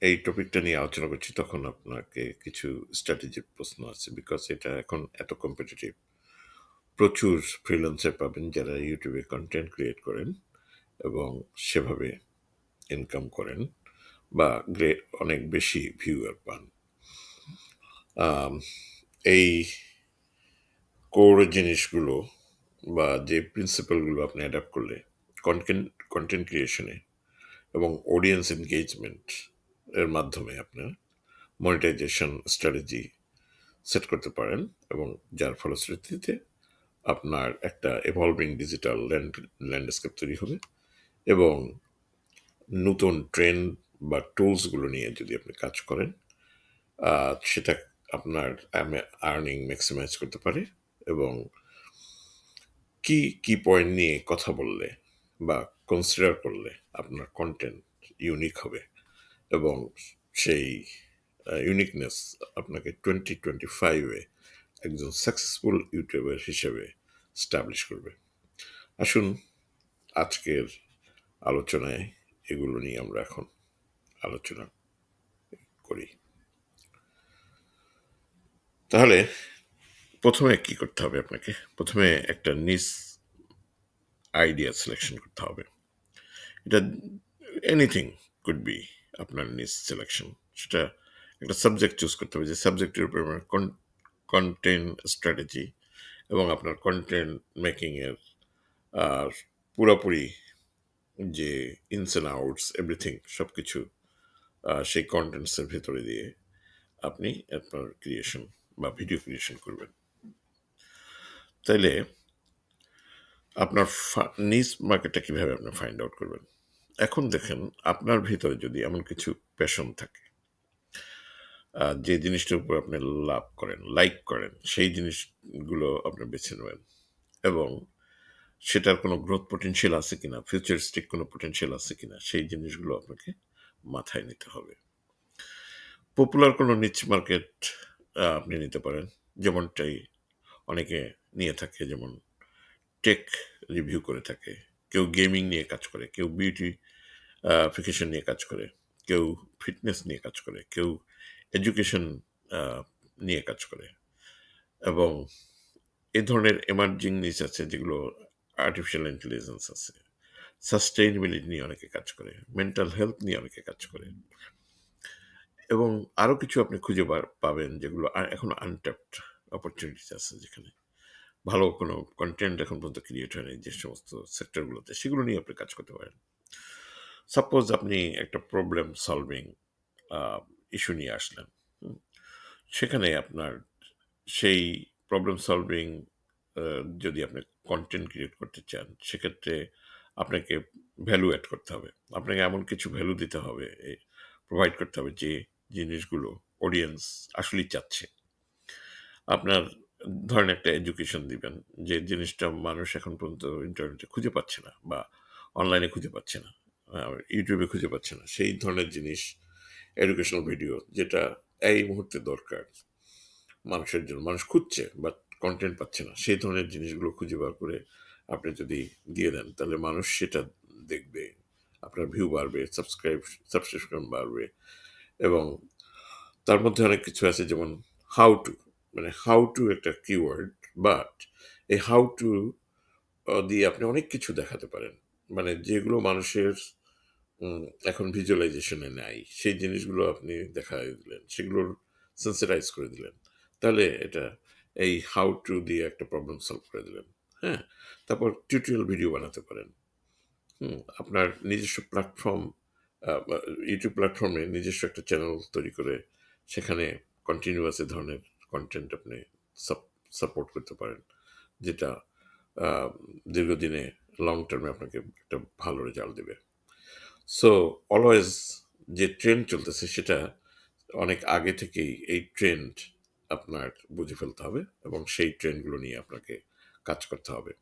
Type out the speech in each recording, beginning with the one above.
এই টপিকটা নিয়ে আলোচনা করছি তখন আপনাকে কিছু স্ট্র্যাটেজিক প্রশ্ন আছে, বিকজ এটা এখন এত কম্পিটিটিভ। প্রচুর ফ্রিল্যান্সার পাবেন যারা ইউটিউবে কন্টেন্ট ক্রিয়েট করেন এবং সেভাবে ইনকাম করেন বা অনেক বেশি ভিউয়ার পান। আম, এই কোর জিনিসগুলো বা যে প্রিন্সিপালগুলো আপনি অ্যাডাপ্ট করলে কন্টেন্ট কন্টেন্ট ক্রিয়েশনে এবং অডিয়েন্স এনগেজমেন্ট এর মাধ্যমে আপনার মনিটাইজেশন স্ট্র্যাটেজি সেট করতে পারেন, এবং যার ফলশ্রুতিতে আপনার একটা এভলভিং ডিজিটাল ল্যান্ডস্কেপ তৈরি হবে। এবং নতুন ট্রেন্ড বা টুলসগুলো নিয়ে যদি আপনি কাজ করেন, সেটা আপনার আর্নিং ম্যাক্সিমাইজ করতে পারে। এবং কি কি পয়েন্ট নিয়ে কথা বললে বা কনসিডার করলে আপনার কন্টেন্ট ইউনিক হবে, এবং সেই ইউনিকনেস আপনাকে 2025-এ একজন সাকসেসফুল ইউটিউবার হিসেবে স্টাবলিশ করবে। আসুন আজকের আলোচনায় এগুলো নিয়ে আমরা এখন আলোচনা করি। তাহলে প্রথমে কি করতে হবে? আপনাকে প্রথমে একটা নিস আইডিয়া সিলেকশন করতে হবে। এটা এনিথিং কুড বি আপনার নিস সিলেকশন। সেটা একটা সাবজেক্ট চুজ করতে হবে, যে সাবজেক্টের উপর আপনার কন্টেন্ট স্ট্র্যাটেজি এবং আপনার কন্টেন্ট মেকিংয়ের পুরোপুরি যে ইনস অ্যান্ড আউটস এভরিথিং সব কিছু সেই কন্টেন্টসের ভেতরে দিয়ে আপনি আপনার ক্রিয়েশন বা ভিডিও ক্রিয়েশন করবেন। তাইলে আপনার নিজ মার্কেটটা কীভাবে আপনি ফাইন্ড আউট করবেন? এখন দেখেন, আপনার ভিতরে যদি এমন কিছু প্যাশন থাকে, যে জিনিসটার উপর আপনি লাভ করেন, লাইক করেন, সেই জিনিসগুলো আপনি বেছে নেবেন। এবং সেটার কোনো গ্রোথ পোটেনশিয়াল আছে কিনা, ফিউচারিস্টিক কোনো পোটেনশিয়াল আছে কিনা, সেই জিনিসগুলো আপনাকে মাথায় নিতে হবে। পপুলার কোনো নিচ মার্কেট আপনি নিতে পারেন, যেমনটাই অনেকে নিয়ে থাকে, যেমন টেক রিভিউ করে থাকে, কেউ গেমিং নিয়ে কাজ করে, কেউ বিউটিফিকেশন নিয়ে কাজ করে, কেউ ফিটনেস নিয়ে কাজ করে, কেউ এডুকেশন নিয়ে কাজ করে। এবং এই ধরনের এমার্জিং নিচ আছে যেগুলো আর্টিফিশিয়াল ইন্টেলিজেন্স আছে, সাস্টেইনেবিলিটি নিয়ে অনেকে কাজ করে, মেন্টাল হেলথ নিয়ে অনেকে কাজ করে, এবং আরও কিছু আপনি খুঁজে পাবেন যেগুলো এখন আনট্যাপড অপরচুনিটিস আছে, যেখানে ভালো কোনো কন্টেন্ট এখন পর্যন্ত ক্রিয়েট হয়নি যে সমস্ত সেক্টরগুলোতে, সেগুলো নিয়ে আপনি কাজ করতে পারেন। সাপোজ আপনি একটা প্রবলেম সলভিং ইস্যু নিয়ে আসলেন, সেখানে আপনার সেই প্রবলেম সলভিং যদি আপনি কন্টেন্ট ক্রিয়েট করতে চান, সেক্ষেত্রে আপনাকে ভ্যালু অ্যাড করতে হবে। আপনাকে এমন কিছু ভ্যালু দিতে হবে, প্রোভাইড করতে হবে যে জিনিসগুলো অডিয়েন্স আসলেই চাচ্ছে। আপনার ধরেন একটা এডুকেশন দিবেন, যে জিনিসটা মানুষ এখন পর্যন্ত ইন্টারনেটে খুঁজে পাচ্ছে না বা অনলাইনে খুঁজে পাচ্ছে না, ইউটিউবে খুঁজে পাচ্ছে না, সেই ধরনের জিনিস, এডুকেশনাল ভিডিও যেটা এই মুহূর্তে দরকার মানুষের জন্য, মানুষ খুঁজছে বাট কন্টেন্ট পাচ্ছে না, সেই ধরনের জিনিসগুলো খুঁজে বার করে আপনি যদি দিয়ে দেন, তাহলে মানুষ সেটা দেখবে, আপনার ভিউ বাড়বে, সাবস্ক্রিপশন বাড়বে। এবং তার মধ্যে অনেক কিছু আছে, যেমন হাউ টু, মানে হাউ টু একটা কিওয়ার্ড, বাট এই হাউ টু দিয়ে আপনি অনেক কিছু দেখাতে পারেন, মানে যেগুলো মানুষের এখন ভিজুয়ালাইজেশনে নাই, সেই জিনিসগুলো আপনি দেখাই দিলেন, সেগুলোর সেন্সিটাইজ করে দিলেন, তাহলে এটা এই হাউ টু দিয়ে একটা প্রবলেম সলভ করে দিলেন। হ্যাঁ, তারপর টিউটোরিয়াল ভিডিও বানাতে পারেন। আপনার নিজস্ব প্ল্যাটফর্ম, ইউটিউব প্ল্যাটফর্মে নিজস্ব একটা চ্যানেল তৈরি করে সেখানে কন্টিনিউয়াস এ ধরনের কন্টেন্ট আপনি সাপোর্ট করতে পারেন, যেটা আহ, দীর্ঘদিনে লং টার্মে আপনাকে একটা ভালো রেজাল্ট দেবে। সো অলওয়েজ যে ট্রেন্ড চলতেছে, সেটা অনেক আগে থেকেই এই ট্রেন্ড আপনার বুঝে ফেলতে হবে, এবং সেই ট্রেন্ডগুলো নিয়ে আপনাকে কাজ করতে হবে।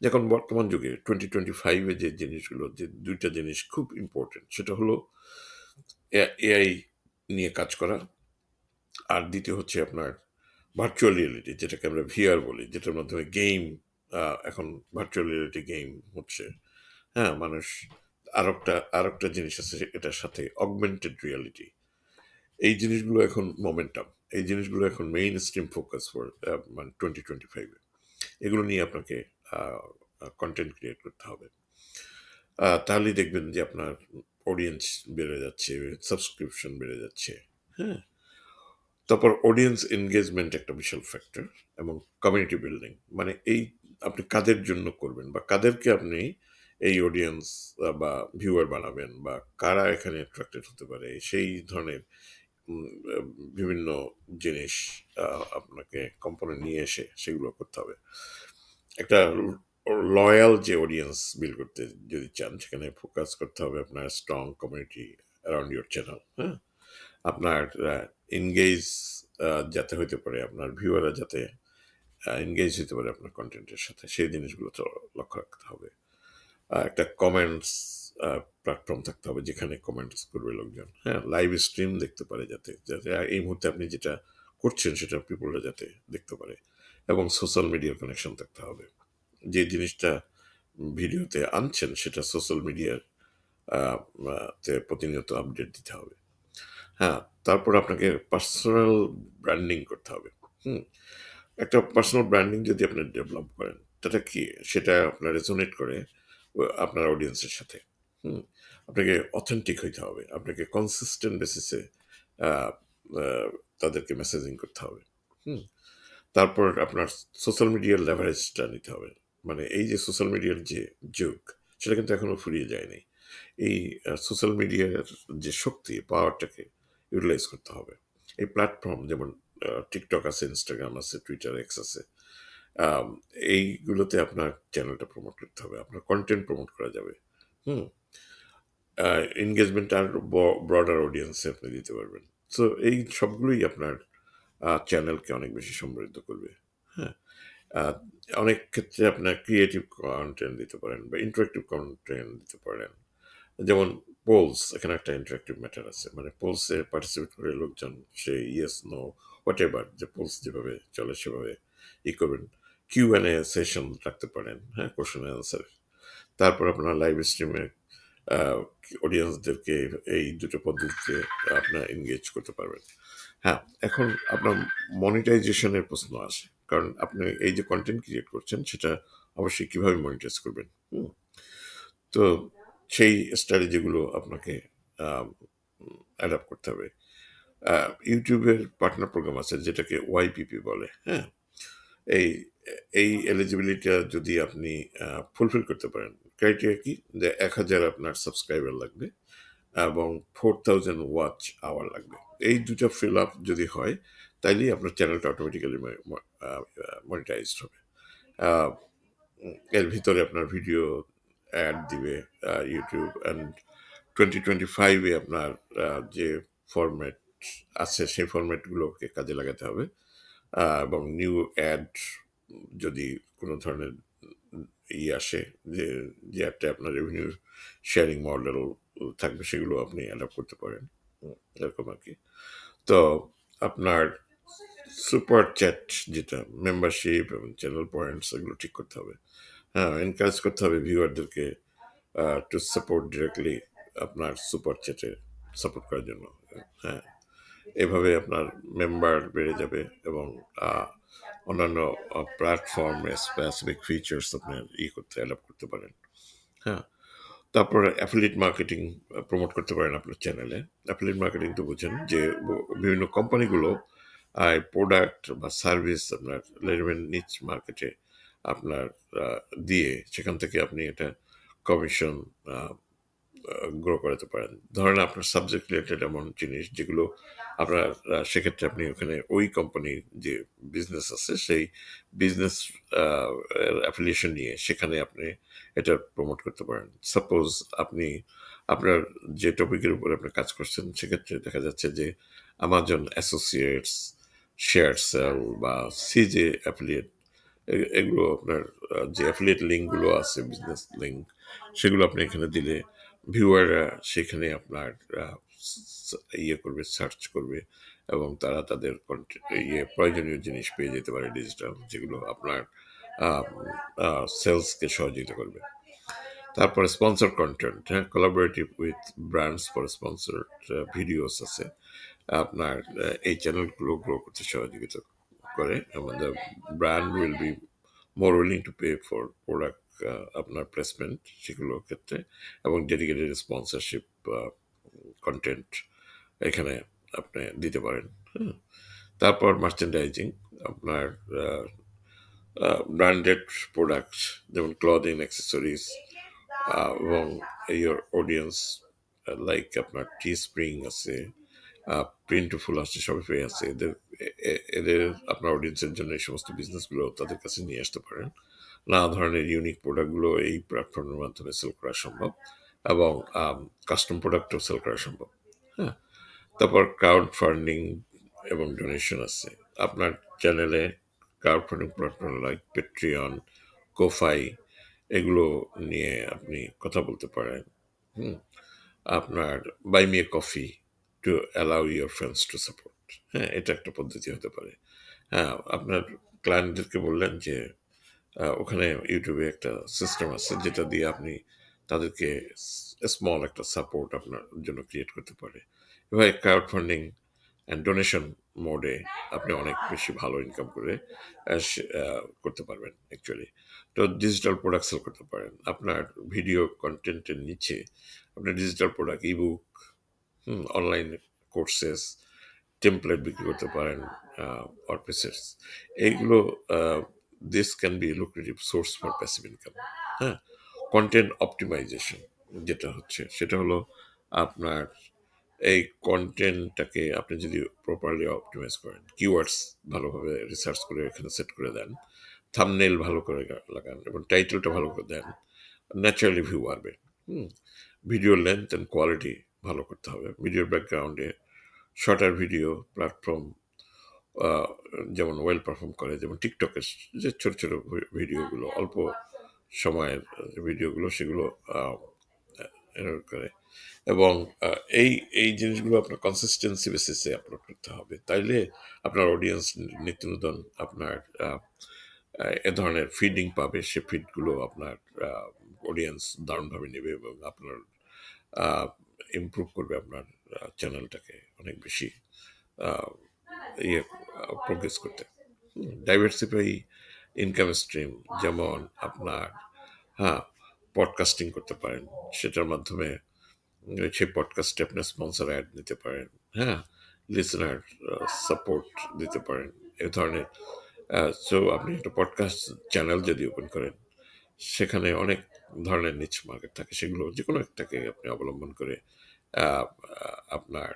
যখন বর্তমান যুগে 2025-এ যে জিনিসগুলো, যে দুইটা জিনিস খুব ইম্পর্টেন্ট, সেটা হলো এআই নিয়ে কাজ করা, আর দ্বিতীয় হচ্ছে আপনার ভার্চুয়াল রিয়েলিটি, যেটাকে আমরা ভিআর বলি, যেটার মাধ্যমে গেম, এখন ভার্চুয়াল রিয়েলিটি গেম হচ্ছে। হ্যাঁ, মানুষ আরেকটা জিনিস আছে এটার সাথে, অগমেন্টেড রিয়ালিটি। এই জিনিসগুলো এখন মোমেন্টাম, এই জিনিসগুলো এখন মেইন স্ট্রিম ফোকাস ফর মানে 2025-এ। এগুলো নিয়ে আপনাকে কন্টেন্ট ক্রিয়েট করতে হবে। তাহলেই দেখবেন যে আপনার অডিয়েন্স বেড়ে যাচ্ছে, সাবস্ক্রিপশন বেড়ে যাচ্ছে। হ্যাঁ, তারপর অডিয়েন্স এনগেজমেন্ট একটা বিশাল ফ্যাক্টর, এবং কমিউনিটি বিল্ডিং। মানে এই আপনি কাদের জন্য করবেন বা কাদেরকে আপনি এই অডিয়েন্স বা ভিউয়ার বানাবেন, বা কারা এখানে অ্যাট্রাক্টেড হতে পারে, সেই ধরনের উম, আহ, বিভিন্ন জিনিস আপনাকে কম্পোনেন্ট নিয়ে এসে সেগুলো করতে হবে। একটা লয়াল যে অডিয়েন্স বিল্ড করতে যদি চান, সেখানে ফোকাস করতে হবে আপনার strong community around your channel. হ্যাঁ, আপনার এনগেজ যাতে হইতে পারে, আপনার ভিউয়াররা যাতে এনগেজ হতে পারে আপনার কন্টেন্টের সাথে, সেই জিনিসগুলো তো লক্ষ্য রাখতে হবে। একটা কমেন্টস প্ল্যাটফর্ম থাকতে হবে যেখানে কমেন্টস করবে লোকজন। হ্যাঁ, লাইভ স্ট্রিম দেখতে পারে, যাতে যাতে এই মুহূর্তে আপনি যেটা করছেন সেটা পিপলরা যাতে দেখতে পারে। এবং সোশ্যাল মিডিয়ার কানেকশন থাকতে হবে, যে জিনিসটা ভিডিওতে আনছেন সেটা সোশ্যাল মিডিয়ার তে প্রতিনিয়ত আপডেট দিতে হবে। হ্যাঁ, তারপর আপনাকে পার্সোনাল ব্র্যান্ডিং করতে হবে। হুম, একটা পার্সোনাল ব্র্যান্ডিং যদি আপনি ডেভেলপ করেন, সেটা কি, সেটা আপনার রেজোনেট করে আপনার অডিয়েন্সের সাথে। হুম, আপনাকে অথেন্টিক হইতে হবে, আপনাকে কনসিস্টেন্ট বেসিসে তাদেরকে মেসেজিং করতে হবে। হুম, তারপর আপনার সোশ্যাল মিডিয়ার লেভারেজটা নিতে হবে। মানে এই যে সোশ্যাল মিডিয়ার যে যুগ, সেটা কিন্তু এখনো ফুরিয়ে যায়নি। এই সোশ্যাল মিডিয়ার যে শক্তি, পাওয়ারটাকে ইউটিলাইজ করতে হবে। এই প্ল্যাটফর্ম যেমন টিকটক আছে, ইনস্টাগ্রাম আছে, টুইটার, এক্স আছে, আম, এইগুলোতে আপনার চ্যানেলটা প্রমোট করতে হবে, আপনার কন্টেন্ট প্রমোট করা যাবে। হুম, এনগেজমেন্ট আর ব্রডার অডিয়েন্সে আপনি দিতে পারবেন। সো এই সবগুলোই আপনার চ্যানেলকে অনেক বেশি সমৃদ্ধ করবে। হ্যাঁ, আহ, অনেক ক্ষেত্রে আপনার ক্রিয়েটিভ কন্টেন্ট দিতে পারেন বা ইন্টারেক্টিভ কন্টেন্ট দিতে পারেন। যেমন পোলস, এখানে একটা ইন্টারেক্টিভ ম্যাটার আছে, মানে পোলসে পার্টিসিপেট করে লোকজন সে ইয়েস নো হোয়াট এভার, যে পোলস যেভাবে চলে সেভাবে ই করবেন। Q&A সেশন রাখতে পারেন, হ্যাঁ, কোশ্চেন অ্যান্সার। তারপর আপনার লাইভ স্ট্রিমে অডিয়েন্সদেরকে এই দুটো পদ্ধতিতে আপনার এনগেজ করতে পারবেন। হ্যাঁ, এখন আপনার মনিটাইজেশনের প্রশ্ন আসে, কারণ আপনি এই যে কন্টেন্ট ক্রিয়েট করছেন সেটা অবশ্যই কিভাবে মনিটাইজ করবেন। হুম, তো সেই স্ট্র্যাটেজিগুলো আপনাকে অ্যাডাপ্ট করতে হবে। ইউটিউবের পার্টনার প্রোগ্রাম আছে যেটাকে ওয়াইপিপি বলে। হ্যাঁ, এই এই এলিজিবিলিটিটা যদি আপনি ফুলফিল করতে পারেন, ক্রাইটেরিয়া কি, যে 1,000 আপনার সাবস্ক্রাইবার লাগবে এবং 4,000 ওয়াচ আওয়ার লাগবে। এই দুটো ফিল আপ যদি হয়, তাইলেই আপনার চ্যানেলটা অটোমেটিক্যালি মনিটাইজড হবে। আহ, এর ভিতরে আপনার ভিডিও অ্যাড দিবে ইউটিউব। অ্যান্ড 2025-এ আপনার যে ফরম্যাট আছে সেই ফরম্যাটগুলোকে কাজে লাগাতে হবে। এবং নিউ অ্যাড যদি কোনো ধরনের আসে, যে যে একটা আপনার রেভিনিউ শেয়ারিং মডেল থাকবে, সেগুলো আপনি অ্যাডাপ্ট করতে পারেন। এরকম আর কি। তো আপনার সুপার চ্যাট, যেটা মেম্বারশিপ এবং চ্যানেল পয়েন্টস, এগুলো ঠিক করতে হবে। হ্যাঁ, এনকারেজ করতে হবে ভিউয়ারদেরকে টু সাপোর্ট ডিরেক্টলি আপনার সুপার চ্যাটে সাপোর্ট করার জন্য। হ্যাঁ, এভাবে আপনার মেম্বার বেড়ে যাবে, এবং অন্যান্য প্ল্যাটফর্মে স্পেসিফিক ফিচার্স আপনি করতে অ্যাডাপ্ট করতে পারেন। হ্যাঁ, তারপর অ্যাফিলিয়েট মার্কেটিং প্রমোট করতে পারেন আপনার চ্যানেলে। অ্যাফিলিয়েট মার্কেটিং তো বুঝেন, যে বিভিন্ন কোম্পানিগুলো প্রোডাক্ট বা সার্ভিস আপনার রেলেভেন্ট নিচ মার্কেটে আপনার দিয়ে সেখান থেকে আপনি এটা কমিশন গ্রো করাতে পারেন। ধরেন আপনার সাবজেক্ট রিলেটেড এমন জিনিস যেগুলো আপনার সেক্ষেত্রে আপনি ওখানে ওই কোম্পানির যে বিজনেস আছে সেই বিজনেস অ্যাফিলিয়েশন নিয়ে সেখানে আপনি এটা প্রমোট করতে পারেন। সাপোজ আপনি আপনার যে টপিকের উপর আপনি কাজ করছেন, সেক্ষেত্রে দেখা যাচ্ছে যে আমাজন অ্যাসোসিয়েটস, শেয়ার সেল বা সিজে অ্যাফিলিয়েট, এগুলো আপনার যে অ্যাফিলিয়েট লিঙ্কগুলো আছে, বিজনেস লিঙ্ক, সেগুলো আপনি এখানে দিলে ভিউয়াররা সেখানে আপনার করবে, সার্চ করবে, এবং তারা তাদের প্রয়োজনীয় জিনিস পেয়ে যেতে পারে ডিজিটাল, যেগুলো আপনার সেলসকে সহযোগিতা করবে। তারপরে স্পন্সর কন্টেন্ট, হ্যাঁ, collaborative with brands for sponsor videos আছে আপনার এই চ্যানেলগুলো গ্রো করতে সহযোগিতা করে। আমাদের brand will be more willing to pay for product আপনার প্লেসমেন্ট সেগুলোর ক্ষেত্রে, এবং ডেডিকেটেড স্পন্সরশিপ কন্টেন্ট এখানে আপনি দিতে পারেন। হ্যাঁ, তারপর মার্চেন্ডাইজিং আপনার ব্র্যান্ডেড প্রোডাক্ট যেমন ক্লদিং অ্যাক্সেসরিজ এবং your অডিয়েন্স লাইক আপনার টি স্প্রিং আছে, প্রিন্টফুল আছে, শপিফাই আছে, এদের আপনার অডিয়েন্সের জন্য এই সমস্ত বিজনেসগুলো তাদের কাছে নিয়ে আসতে পারেন। নানা ধরনের ইউনিক প্রোডাক্টগুলো এই প্ল্যাটফর্মের মাধ্যমে সেল করা সম্ভব, এবং কাস্টম প্রোডাক্টও সেল করা সম্ভব। হ্যাঁ, তারপর ক্রাউড ফান্ডিং এবং ডোনেশন আছে আপনার চ্যানেলে। Crowd funding platform like Patreon, Kofi, এগুলো নিয়ে আপনি কথা বলতে পারেন। হুম, আপনার buy me a coffee to allow your friends to support, হ্যাঁ, এটা একটা পদ্ধতি হতে পারে। হ্যাঁ, আপনার ক্লায়েন্টদেরকে বললেন যে ওখানে ইউটিউবে একটা সিস্টেম আছে যেটা দিয়ে আপনি তাদেরকে স্মল একটা সাপোর্ট আপনার জন্য ক্রিয়েট করতে পারে। এভাবে ক্রাউড ফান্ডিং অ্যান্ড ডোনেশন মোডে আপনি অনেক বেশি ভালো ইনকাম করে করতে পারবেন অ্যাকচুয়ালি। তো ডিজিটাল প্রোডাক্ট সেল করতে পারেন আপনার ভিডিও কন্টেন্টের নিচে। আপনি digital product, ebook, online courses, template বিক্রি করতে পারেন, অর্পিসেস, এইগুলো this can be lucrative source for passive income. হ্যাঁ, কন্টেন্ট অপটিমাইজেশন যেটা হচ্ছে সেটা হলো আপনার এই কন্টেন্টটাকে আপনি যদি প্রপারলি অপটিমাইজ করেন, কিওয়ার্ডস ভালোভাবে রিসার্চ করে এখানে সেট করে দেন, থাম্বনেল ভালো করে লাগান এবং টাইটেলটা ভালো করে দেন, ন্যাচারালি ভিউ আসবে। ভিডিও লেন্থ অ্যান্ড কোয়ালিটি ভালো করতে হবে। ভিডিওর ব্যাকগ্রাউন্ডে শর্টার ভিডিও প্ল্যাটফর্ম যেমন ওয়েল পারফর্ম করে, যেমন টিকটকের যে ছোট ছোট ভিডিওগুলো, অল্প সময়ের ভিডিওগুলো, সেগুলো করে। এবং এই এই জিনিসগুলো আপনার কনসিস্টেন্সি বেসিসে আপলোড করতে হবে, তাইলে আপনার অডিয়েন্স নিত্য নতুন আপনার এ ধরনের ফিডিং পাবে। সে ফিডগুলো আপনার অডিয়েন্স দারুণভাবে নেবে এবং আপনার ইমপ্রুভ করবে আপনার চ্যানেলটাকে অনেক বেশি ইয়ে প্রোগ্রেস করতে। ডাইভার্সিফাই ইনকাম স্ট্রিম, যেমন আপনার, হ্যাঁ, পডকাস্টিং করতে পারেন, সেটার মাধ্যমে সেই পডকাস্টে আপনার স্পন্সর অ্যাড নিতে পারেন। হ্যাঁ, লিসনার সাপোর্ট দিতে পারেন, এ ধরনের। সো আপনি একটা পডকাস্ট চ্যানেল যদি ওপেন করেন, সেখানে অনেক ধরনের নিচ মার্কেট থাকে, সেগুলো যে কোনো একটাকে আপনি অবলম্বন করে আহ, আপনার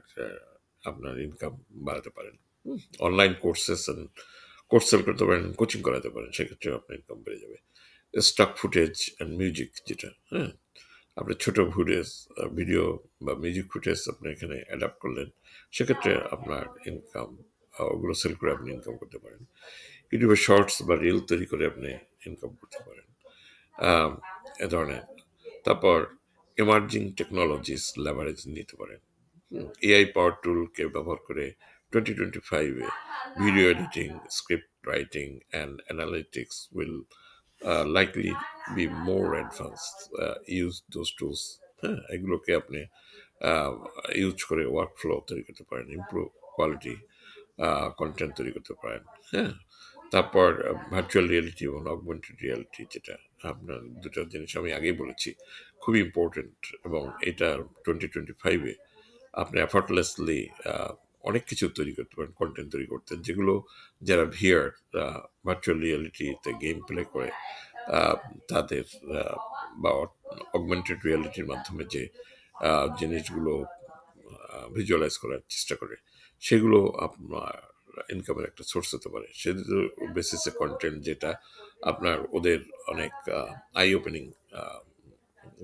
আপনার ইনকাম বাড়াতে পারেন। অনলাইন কোর্সেস কোর্স সেল করতে পারেন, কোচিং করাতে পারেন, সেক্ষেত্রে আপনার ইনকাম বেড়ে যাবে। স্টক ফুটেজ অ্যান্ড মিউজিক যেটা, হ্যাঁ, আপনি ছোট ফুটেজ, ভিডিও বা মিউজিক ফুটেজ আপনি এখানে অ্যাডাপ্ট করলেন, সেক্ষেত্রে আপনার ইনকাম, ওগুলো সেল করে আপনি ইনকাম করতে পারেন। ইউটিউবে শর্টস বা রিল তৈরি করে আপনি ইনকাম করতে পারেন, এ ধরনের। তারপর এমার্জিং টেকনোলজিস লেভারেজ নিতে পারেন। এআই পাওয়ার টুলকে ব্যবহার করে 2025-এ video editing, script writing and analytics will likely be more advanced. Use those tools, হ্যাঁ, এগুলোকে আপনি ইউজ করে ওয়ার্ক ফ্লো তৈরি করতে পারেন, ইমপ্রুভ কোয়ালিটি কন্টেন্ট তৈরি করতে পারেন। হ্যাঁ, তারপর ভার্চুয়াল রিয়েলিটি এবং অগমেন্টেড রিয়েলিটি, যেটা আপনার দুটো জিনিস আমি আগেই বলেছি খুবই ইম্পর্টেন্ট, এবং এটা 2025-এ আপনি এফর্টলেসলি অনেক কিছু তৈরি করতে পারেন, কন্টেন্ট তৈরি করতেন, যেগুলো যারা ভিআর ভার্চুয়াল রিয়েলিটিতে গেম প্লে করে তাদের বা অগমেন্টেড রিয়েলিটির মাধ্যমে যে জিনিসগুলো ভিজুয়ালাইজ করার চেষ্টা করে, সেগুলো আপনার ইনকামের একটা সোর্স হতে পারে। সেদের বেসিসে কন্টেন্ট যেটা আপনার ওদের অনেক আই ওপেনিং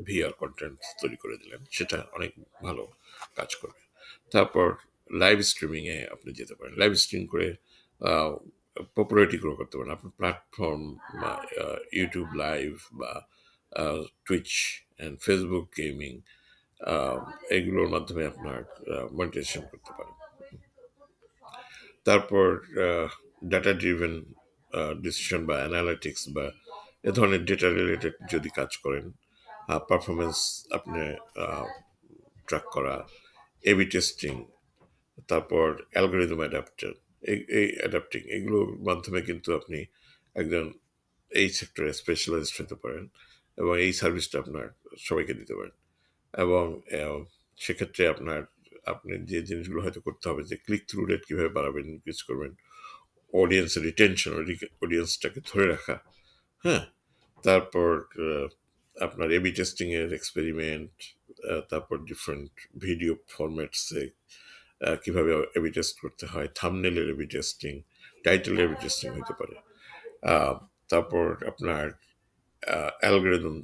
ভিআর কন্টেন্ট তৈরি করে দিলেন, সেটা অনেক ভালো কাজ করবে। তারপর লাইভ স্ট্রিমিংয়ে আপনি যেতে পারেন, লাইভ স্ট্রিম করে পপুলারিটি গ্রো করতে পারেন। আপনার প্ল্যাটফর্ম বা ইউটিউব লাইভ বা টুইচ অ্যান্ড ফেসবুক গেমিং, এগুলোর মাধ্যমে আপনার মনিটাইজেশন করতে পারেন। তারপর ডাটা ড্রিভেন ডিসিশন বা অ্যানালিটিক্স বা এ ধরনের ডেটা রিলেটেড যদি কাজ করেন, পারফরমেন্স আপনি ট্র্যাক করা, এবি টেস্টিং, তারপর অ্যালগোরিদম অ্যাডাপ্টার, এই অ্যাডাপ্টিং এগুলোর মাধ্যমে কিন্তু আপনি একজন এই সেক্টরে স্পেশালাইজড হতে পারেন এবং এই সার্ভিসটা আপনার সবাইকে দিতে পারেন। এবং সেক্ষেত্রে আপনি যে জিনিসগুলো হয়তো করতে হবে, যে ক্লিক থ্রু রেট কীভাবে বাড়াবেন, ইনক্রিজ করবেন, অডিয়েন্সের রিটেনশন, অডিয়েন্সটাকে ধরে রাখা, হ্যাঁ, তারপর আপনার এবি টেস্টিংয়ের এক্সপেরিমেন্ট, তারপর ডিফারেন্ট ভিডিও ফরম্যাটসে কীভাবে এবি টেস্ট করতে হয়, থাম্বনেলের এবি টেস্টিং, টাইটেলের এবি টেস্টিং হতে পারে। তারপর আপনার অ্যালগোরিদম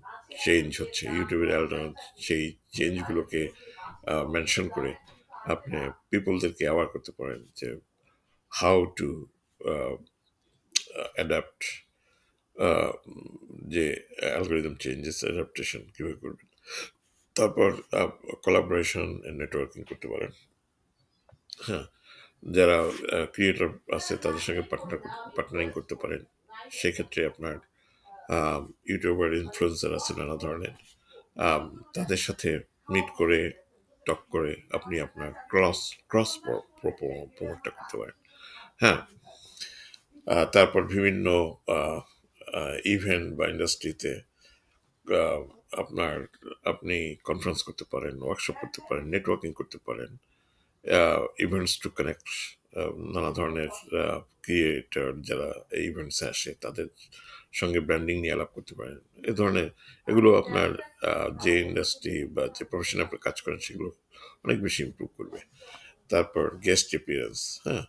চেঞ্জ হচ্ছে, ইউটিউবের অ্যালগোরিদম সেই চেঞ্জগুলোকে মেনশন করে আপনি পিপলদেরকে অ্যাওয়ার করতে পারেন যে হাউ টু অ্যাডাপ্ট, যে অ্যালগোরিদম চেঞ্জেস অ্যাডাপ্টেশন কীভাবে করবেন। তারপর কোলাবোরেশন অ্যান্ড নেটওয়ার্কিং করতে পারেন। হ্যাঁ, যারা ক্রিয়েটর আছে তাদের সঙ্গে পার্টনারিং করতে পারেন। সেক্ষেত্রে আপনার ইউটিউবার ইনফ্লুয়েন্সার আছে নানা ধরনের, তাদের সাথে মিট করে টক করে আপনি আপনার ক্রস প্রমোটটা করতে পারেন। হ্যাঁ, তারপর বিভিন্ন ইভেন্ট বা ইন্ডাস্ট্রিতে আপনি কনফারেন্স করতে পারেন, ওয়ার্কশপ করতে পারেন, নেটওয়ার্কিং করতে পারেন, ইভেন্টস টু কানেক্ট, নানা ধরনের ক্রিয়েটর যারা এই ইভেন্টসে আসে তাদের সঙ্গে ব্র্যান্ডিং নিয়ে আলাপ করতে পারেন। এ ধরনের এগুলো আপনার যে ইন্ডাস্ট্রি বা যে প্রফেশনে আপনি কাজ করেন সেগুলো অনেক বেশি ইমপ্রুভ করবে। তারপর গেস্ট অ্যাপিয়ারেন্স, হ্যাঁ,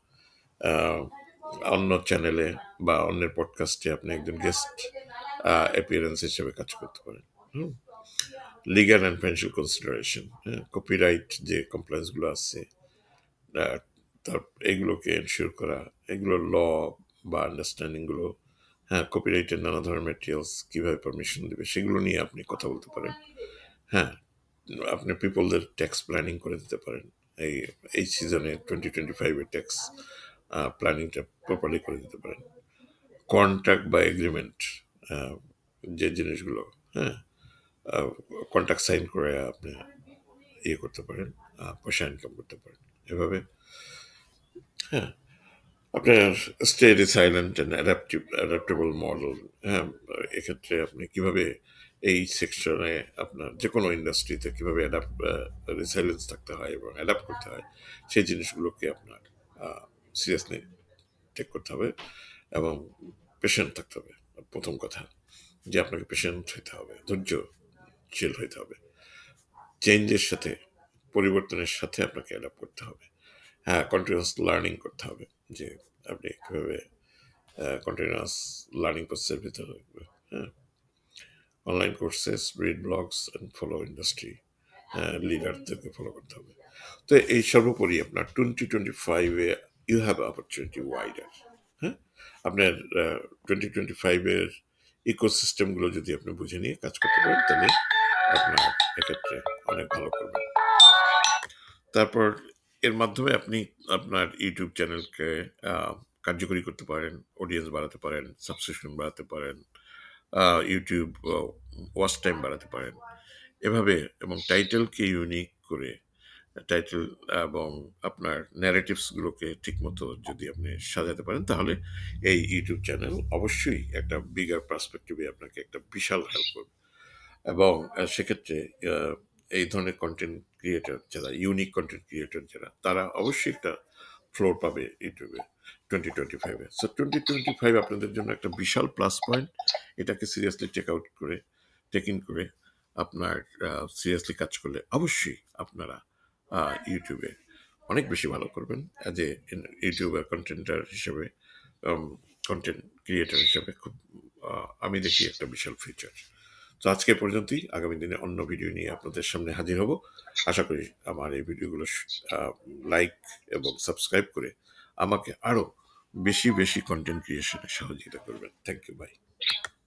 অন্য চ্যানেলে বা অন্যের পডকাস্টে আপনি একজন গেস্ট অ্যাপিয়ারেন্স হিসেবে কাজ করতে পারেন। লিগ্যাল অ্যান্ড ফাইন্যান্সিয়াল কনসিডারেশন, হ্যাঁ, কপিরাইট যে কমপ্লেন্সগুলো আছে তার এগুলোকে এনশিওর করা, এগুলোর ল বা আন্ডারস্ট্যান্ডিংগুলো, হ্যাঁ, কপিরাইটের নানা ধরনের ম্যাটেরিয়ালস কীভাবে পারমিশন দেবে সেগুলো নিয়ে আপনি কথা বলতে পারেন। হ্যাঁ, আপনি পিপলদের ট্যাক্স প্ল্যানিং করে দিতে পারেন। এই সিজনে 2025-এর ট্যাক্স প্ল্যানিংটা প্রপারলি করে দিতে পারেন। কন্ট্রাক্ট বা এগ্রিমেন্ট, যে জিনিসগুলো, হ্যাঁ, কন্ট্রাক্ট সাইন করে আপনি ইয়ে করতে পারেন, পয়সা ইনকাম করতে পারেন এভাবে। হ্যাঁ, আপনার স্টে রিসাইলেন্ট অ্যান্ড অ্যাডাপ্টেবল মডেল, হ্যাঁ, এক্ষেত্রে আপনি কীভাবে এই সেকশনে আপনার যে কোনো ইন্ডাস্ট্রিতে কীভাবে রিসাইলেন্স থাকতে হয় এবং অ্যাডাপ্ট করতে হয় সেই জিনিসগুলোকে আপনার সিরিয়াসলি টেক করতে হবে এবং পেশেন্ট থাকতে হবে। প্রথম কথা যে আপনাকে পেশেন্ট হইতে হবে, ধৈর্যশীল হইতে হবে, চেঞ্জের সাথে, পরিবর্তনের সাথে আপনাকে অ্যাডাপ্ট করতে হবে। হ্যাঁ, কন্টিনিউয়াস লার্নিং করতে হবে, যে আপনি কীভাবে কন্টিনিউয়াস লার্নিং প্রসেসের ভিতরে, হ্যাঁ, online courses, read blogs and follow industry লিডারদেরকে ফলো করতে হবে। তো এই সর্বোপরি আপনার 2025-এ ইউ হ্যাভ অপরচুনিটি ওয়াইডার। হ্যাঁ, আপনার 2025-এর ইকোসিস্টেমগুলো যদি আপনি বুঝে নিয়ে কাজ করতে পারেন তাহলে আপনার এক্ষেত্রে অনেক ভালো করবেন। তারপর এর মাধ্যমে আপনি আপনার ইউটিউব চ্যানেলকে কার্যকরী করতে পারেন, অডিয়েন্স বাড়াতে পারেন, সাবস্ক্রিপশন বাড়াতে পারেন, ইউটিউব ওয়াচ টাইম বাড়াতে পারেন এভাবে, এবং টাইটেলকে ইউনিক করে টাইটেল এবং আপনার ন্যারেটিভসগুলোকে ঠিকমতো যদি আপনি সাজাতে পারেন তাহলে এই ইউটিউব চ্যানেল অবশ্যই একটা বিগার পার্সপেক্টিভে আপনাকে একটা বিশাল হেল্প করবে। এবং সেক্ষেত্রে এই ধরনের কন্টেন্ট ক্রিয়েটর যারা, ইউনিক কন্টেন্ট ক্রিয়েটর যারা, তারা অবশ্যই একটা ফ্লোর পাবে ইউটিউবে 2025-এ। সো 2025 আপনাদের জন্য একটা বিশাল প্লাস পয়েন্ট। এটাকে সিরিয়াসলি টেক ইন করে আপনার সিরিয়াসলি কাজ করলে অবশ্যই আপনারা ইউটিউবে অনেক বেশি ভালো করবেন। অ্যাজ এ ইউটিউবার কন্টেন্টার হিসেবে, কন্টেন্ট ক্রিয়েটর হিসেবে খুব আমি দেখি একটা বিশাল ফিউচার। তো আজকে পর্যন্তই, আগামী দিনে অন্য ভিডিও নিয়ে আপনাদের সামনে হাজির হব। আশা করি আমার এই ভিডিওগুলো লাইক এবং সাবস্ক্রাইব করে আমাকে আরও বেশি বেশি কন্টেন্ট ক্রিয়েশনে সহযোগিতা করবেন। Thank you, by.